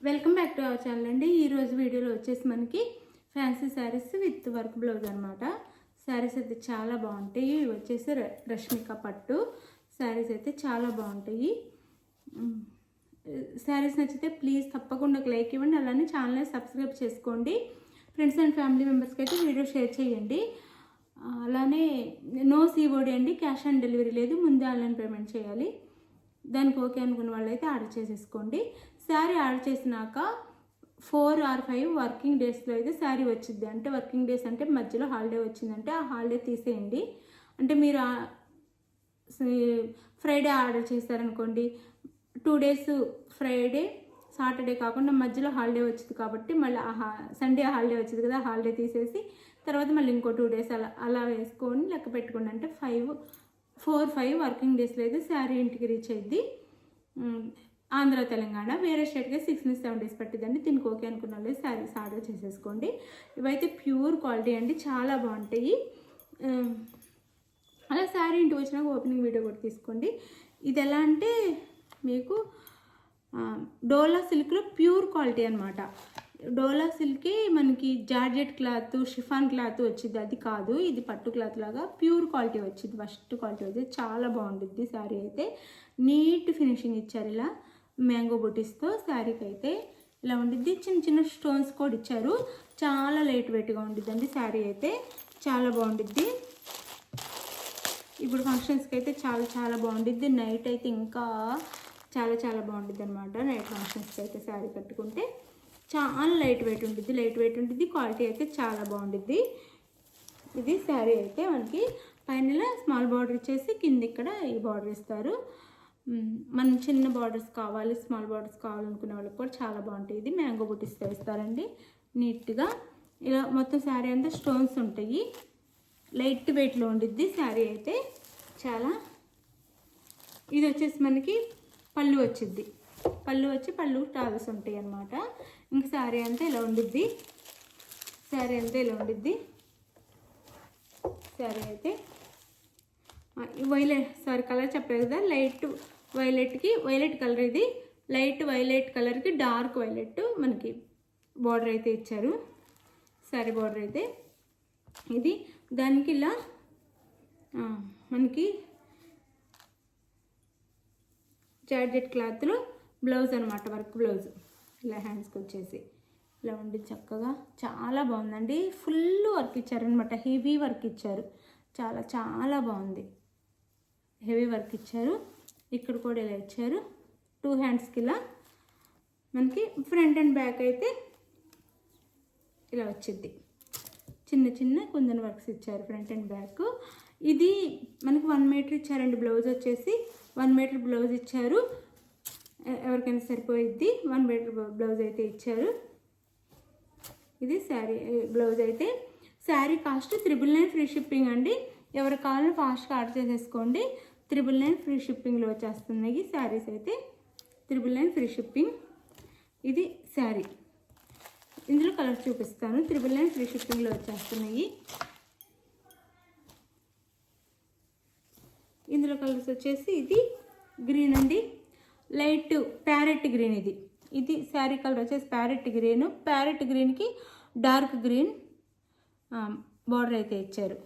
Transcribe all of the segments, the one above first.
Welcome back to our channel అండి. ఈరోజు వీడియోలో వచ్చేసి మనకి fancy saris with work blouse అనమాట. శారీస్ అయితే చాలా బాగుంటాయి. ఇవి వచ్చేసి రష్మిక పట్టు శారీస్ అయితే చాలా బాగుంటాయి. శారీస్ నచ్చితే ప్లీజ్ తప్పకుండా ఒక లైక్ ఇవ్వండి, అలానే ఛానల్ని సబ్స్క్రైబ్ చేసుకోండి. ఫ్రెండ్స్ అండ్ ఫ్యామిలీ మెంబర్స్కి అయితే వీడియో షేర్ చేయండి. అలానే నో సీఓడి అండి, క్యాష్ ఆన్ డెలివరీ లేదు, ముందే ఆన్లైన్ పేమెంట్ చేయాలి. దానికి ఓకే అనుకున్న వాళ్ళైతే ఆర్డర్ చేసేసుకోండి. శారీ ఆర్డర్ చేసినాక 4 or 5 వర్కింగ్ డేస్లో అయితే శారీ వచ్చింది. అంటే వర్కింగ్ డేస్ అంటే మధ్యలో హాలిడే వచ్చిందంటే ఆ హాలిడే తీసేయండి. అంటే మీరు ఫ్రైడే ఆర్డర్ చేస్తారనుకోండి, 2 days ఫ్రైడే సాటర్డే కాకుండా మధ్యలో హాలిడే వచ్చింది కాబట్టి మళ్ళీ సండే హాలిడే వచ్చింది కదా, హాలిడే తీసేసి తర్వాత మళ్ళీ ఇంకో 2 days అలా వేసుకొని లెక్క పెట్టుకోండి. అంటే 4-5 వర్కింగ్ డేస్లో అయితే శారీ ఇంటికి రీచ్ అయ్యిద్ది. ఆంధ్ర తెలంగాణ వేరే స్టేట్కి 6-7 days పట్టిద్దండి. దీనికి ఓకే అనుకున్న వాళ్ళు శారీస్ ఆర్డర్ చేసేసుకోండి. ఇవైతే ప్యూర్ క్వాలిటీ అండి, చాలా బాగుంటాయి. అలా శారీ ఇంటికి వచ్చినాక ఓపెనింగ్ వీడియో కూడా తీసుకోండి. ఇది ఎలా అంటే మీకు డోలా సిల్క్లో ప్యూర్ క్వాలిటీ అనమాట. డోలా సిల్క్కి మనకి జార్జెట్ క్లాత్, షిఫాన్ క్లాత్ వచ్చింది, అది కాదు. ఇది పట్టు క్లాత్ లాగా ప్యూర్ క్వాలిటీ వచ్చింది. ఫస్ట్ క్వాలిటీ వచ్చి చాలా బాగుంటుంది. శారీ అయితే నీట్ ఫినిషింగ్ ఇచ్చారు. ఇలా మ్యాంగో బుటీస్తో శారీకి అయితే ఇలా ఉండిద్ది. చిన్న చిన్న స్టోన్స్ కూడా ఇచ్చారు. చాలా లైట్ వెయిట్గా ఉండిద్దండి. శారీ అయితే చాలా బాగుండిద్ది. ఇప్పుడు ఫంక్షన్స్కి అయితే చాలా చాలా బాగుండిద్ది. నైట్ అయితే ఇంకా చాలా చాలా బాగుండిద్ది అనమాట. నైట్ ఫంక్షన్స్కి అయితే శారీ కట్టుకుంటే చాలా లైట్ వెయిట్ ఉంటుంది. క్వాలిటీ అయితే చాలా బాగుండిద్ది. ఇది శారీ అయితే మనకి పైన స్మాల్ బార్డర్ ఇచ్చేసి కింద ఇక్కడ ఈ బార్డర్ ఇస్తారు. మనం చిన్న బార్డర్స్ కావాలి, స్మాల్ బార్డర్స్ కావాలనుకునే వాళ్ళకి కూడా చాలా బాగుంటాయి. ఇది మ్యాంగో బుటీస్తో ఇస్తారండి నీట్గా. ఇలా మొత్తం శారీ అంతా స్టోన్స్ ఉంటాయి. లైట్ వెయిట్లో ఉండిద్ది శారీ అయితే చాలా. ఇది వచ్చేసి మనకి పళ్ళు వచ్చిద్ది. పళ్ళు టాల్స్ ఉంటాయి అన్నమాట. ఇంక శారీ అంతా ఇలా ఉండిద్ది. శారీ అయితే కలర్ చెప్పలేదు కదా, లైట్ వైలెట్కి వైలెట్ కలర్, ఇది లైట్ వైలెట్ కలర్కి డార్క్ వైలెట్ మనకి బార్డర్ అయితే ఇచ్చారు. శారీ బార్డర్ అయితే ఇది. దానికి ఇలా మనకి జార్జెట్ క్లాత్లో బ్లౌజ్ అనమాట, వర్క్ బ్లౌజ్. ఇలా హ్యాండ్స్కి వచ్చేసి ఇలా ఉండి చక్కగా చాలా బాగుందండి. ఫుల్ వర్క్ ఇచ్చారనమాట, హెవీ వర్క్ ఇచ్చారు. చాలా చాలా బాగుంది, హెవీ వర్క్ ఇచ్చారు. ఇక్కడ కూడా ఇలా ఇచ్చారు. 2 హ్యాండ్స్కి ఇలా మనకి ఫ్రంట్ అండ్ బ్యాక్ అయితే ఇలా వచ్చింది. చిన్న చిన్న కుందన్ వర్క్స్ ఇచ్చారు ఫ్రంట్ అండ్ బ్యాక్. ఇది మనకి 1 మీటర్ ఇచ్చారండి. బ్లౌజ్ వచ్చేసి 1 మీటర్ బ్లౌజ్ ఇచ్చారు. ఎవరికైనా సరిపోయిద్ది. 1 మీటర్ బ్లౌజ్ అయితే ఇచ్చారు. ఇది శారీ బ్లౌజ్ అయితే. శారీ కాస్ట్ 999 ఫ్రీ షిప్పింగ్ అండి. ఎవరు కావాలని ఫాస్ట్గా ఆర్డర్ చేసేసుకోండి. 999 ఫ్రీ షిప్పింగ్లో వచ్చేస్తున్నాయి శారీస్ అయితే. 999 ఫ్రీ షిప్పింగ్. ఇది శారీ. ఇందులో కలర్ చూపిస్తాను. 999 ఫ్రీ షిప్పింగ్లో వచ్చేస్తున్నాయి. ఇందులో కలర్స్ వచ్చేసి ఇది గ్రీన్ అండి, లైట్ ప్యారెట్ గ్రీన్. ఇది శారీ కలర్ వచ్చేసి ప్యారెట్ గ్రీన్కి డార్క్ గ్రీన్ బార్డర్ అయితే ఇచ్చారు.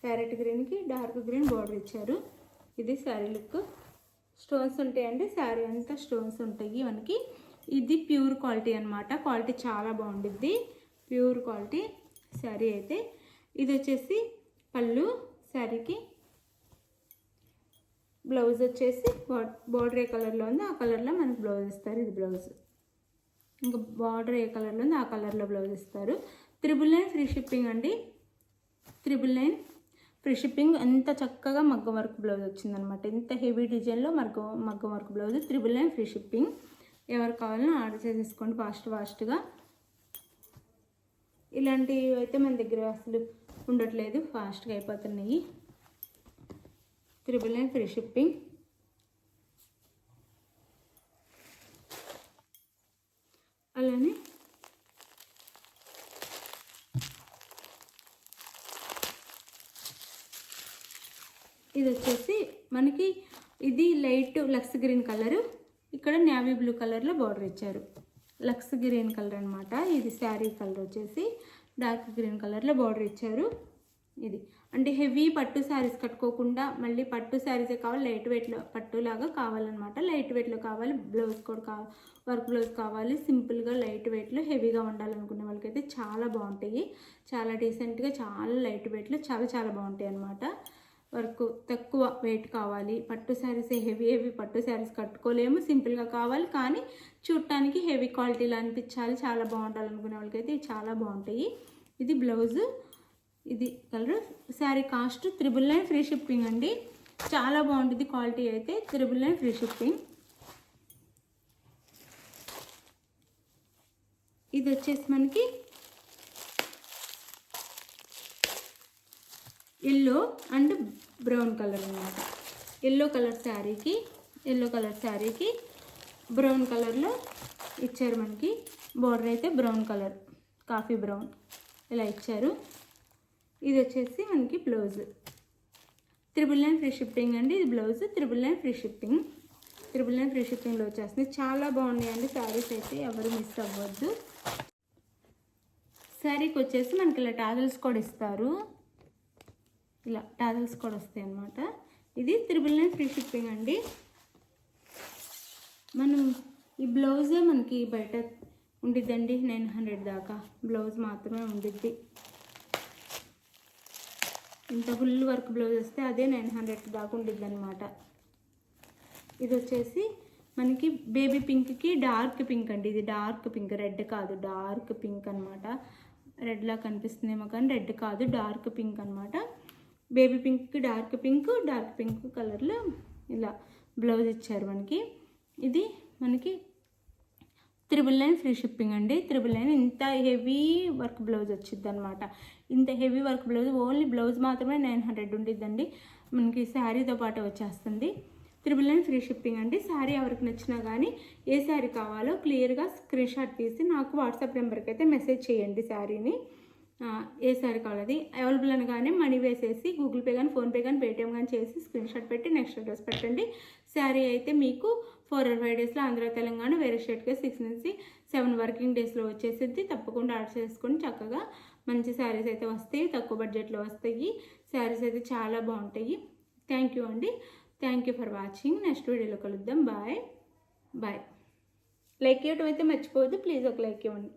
ప్యారెట్ గ్రీన్కి డార్క్ గ్రీన్ బార్డర్ ఇచ్చారు. ఇది శారీ లుక్. స్టోన్స్ ఉంటాయండి, శారీ అంతా స్టోన్స్ ఉంటాయి మనకి. ఇది ప్యూర్ క్వాలిటీ అనమాట. క్వాలిటీ చాలా బాగుండిద్ది, ప్యూర్ క్వాలిటీ శారీ అయితే. ఇది వచ్చేసి పళ్ళు. శారీకి బ్లౌజ్ వచ్చేసి బార్డర్ ఏ కలర్లో ఉంది ఆ కలర్లో మనకి బ్లౌజ్ ఇస్తారు. ఇది బ్లౌజ్. ఇంకా బార్డర్ ఏ కలర్లో ఉంది ఆ కలర్లో బ్లౌజ్ ఇస్తారు. 999 ఫ్రీ షిప్పింగ్ అండి. 999 ఫ్రీ షిప్పింగ్. ఎంత చక్కగా మగ్గం వర్క్ బ్లౌజ్ వచ్చిందనమాట. ఇంత హెవీ డిజైన్లో మగ్గం వర్క్ బ్లౌజ్. 999 free shipping. ఎవరు కావాలని ఆర్డర్ చేసేసుకోండి ఫాస్ట్గా. ఇలాంటివి అయితే మన దగ్గర అసలు ఉండట్లేదు, ఫాస్ట్గా అయిపోతున్నాయి. 999 ఫ్రీ షిప్పింగ్. అలానే ఇది వచ్చేసి మనకి ఇది లైట్ లక్స్ గ్రీన్ కలరు. ఇక్కడ నేవీ బ్లూ కలర్లో బార్డర్ ఇచ్చారు. లక్స్ గ్రీన్ కలర్ అనమాట. ఇది శారీ కలర్ వచ్చేసి డార్క్ గ్రీన్ కలర్లో బార్డర్ ఇచ్చారు. ఇది అంటే హెవీ పట్టు శారీస్ కట్టుకోకుండా మళ్ళీ పట్టు శారీసే కావాలి, లైట్ వెయిట్లో పట్టులాగా కావాలన్నమాట. లైట్ వెయిట్లో కావాలి, బ్లౌజ్ కూడా వర్క్ బ్లౌజ్ కావాలి, సింపుల్గా లైట్ వెయిట్లో హెవీగా ఉండాలనుకునే వాళ్ళకైతే చాలా బాగుంటాయి. చాలా డీసెంట్గా, చాలా లైట్ వెయిట్లో చాలా చాలా బాగుంటాయి అన్నమాట. వర్క్ తక్కువ వెయిట్ కావాలి, పట్టు శారీస్ హెవీ పట్టు శారీస్ కట్టుకోలేము, సింపుల్గా కావాలి కానీ చూడటానికి హెవీ క్వాలిటీలో అనిపించాలి, చాలా బాగుండాలనుకునే వాళ్ళకైతే చాలా బాగుంటాయి. ఇది బ్లౌజు, ఇది colour. Sari cost 999 free shipping అండి. చాలా బాగుంటుంది క్వాలిటీ అయితే. 999 ఫ్రీ షిప్పింగ్. ఇది వచ్చేసి మనకి ఎల్లో అండ్ బ్రౌన్ కలర్ అన్నమాట. ఎల్లో కలర్ శారీకి బ్రౌన్ కలర్లో ఇచ్చారు మనకి. బోర్డర్ అయితే బ్రౌన్ కలర్, కాఫీ బ్రౌన్ ఇలా ఇచ్చారు. ఇది వచ్చేసి మనకి బ్లౌజ్. 999 ఫ్రీ షిప్పింగ్ అండి. ఇది బ్లౌజ్ 999 ఫ్రీ షిప్పింగ్. 999 ఫ్రీ షిప్పింగ్లో వచ్చేస్తుంది. చాలా బాగున్నాయండి శారీస్ అయితే, ఎవరు మిస్ అవ్వద్దు. శారీకి వచ్చేసి మనకి ఇలా టాజల్స్ కూడా ఇస్తారు. ఇలా టాజల్స్ కూడా వస్తాయి అన్నమాట. ఇది 999 ఫ్రీ షిప్పింగ్ అండి. మనం ఈ బ్లౌజే మనకి బయట ఉండిద్దండి 900 దాకా. బ్లౌజ్ మాత్రమే ఉండిద్ది. ఇంత ఫుల్ వర్క్ బ్లౌజ్ వస్తే అదే 900 దాకా ఉండిద్ది అనమాట. ఇది వచ్చేసి మనకి బేబీ పింక్కి డార్క్ పింక్ అండి. ఇది డార్క్ పింక్, రెడ్ కాదు, డార్క్ పింక్ అనమాట. రెడ్లా కనిపిస్తుందేమో కానీ రెడ్ కాదు, డార్క్ పింక్ అనమాట. బేబీ పింక్కి డార్క్ పింక్ కలర్లో ఇలా బ్లౌజ్ ఇచ్చారు మనకి. ఇది మనకి 999 ఫ్రీ షిప్పింగ్ అండి. 999. ఇంత హెవీ వర్క్ బ్లౌజ్ వచ్చింది అనమాట. ఇంత heavy work blouse, only blouse మాత్రమే 900 ఉండిద్దండి. మనకి శారీతో పాటు వచ్చేస్తుంది. 999 ఫ్రీ షిప్పింగ్ అండి. శారీ ఎవరికి నచ్చినా కానీ ఏ శారీ కావాలో క్లియర్గా స్క్రీన్ షాట్ తీసి నాకు వాట్సాప్ నెంబర్కి అయితే మెసేజ్ చేయండి. శారీని ఏ శారీ కావాలి అవైలబుల్ అనగానే మనీ వేసేసి గూగుల్ పే కానీ, ఫోన్పే కానీ, పేటిఎం కానీ చేసి స్క్రీన్ షాట్ పెట్టి నెక్స్ట్ అడ్రస్ పెట్టండి. శారీ అయితే మీకు 4 or 5 డేస్లో ఆంధ్ర తెలంగాణ వేరే స్టేట్కి 6 నుంచి 7 వర్కింగ్ డేస్లో వచ్చేసింది. తప్పకుండా ఆర్డర్ చేసుకొని చక్కగా మంచి శారీస్ అయితే వస్తాయి, తక్కువ బడ్జెట్లో వస్తాయి. శారీస్ అయితే చాలా బాగుంటాయి. థ్యాంక్ యూ అండి. Thank you for watching. Next వీడియోలో కలుద్దాం. బాయ్. లైక్ చేయడం అయితే మర్చిపోవద్దు ప్లీజ్. ఒక లైక్ ఇవ్వండి.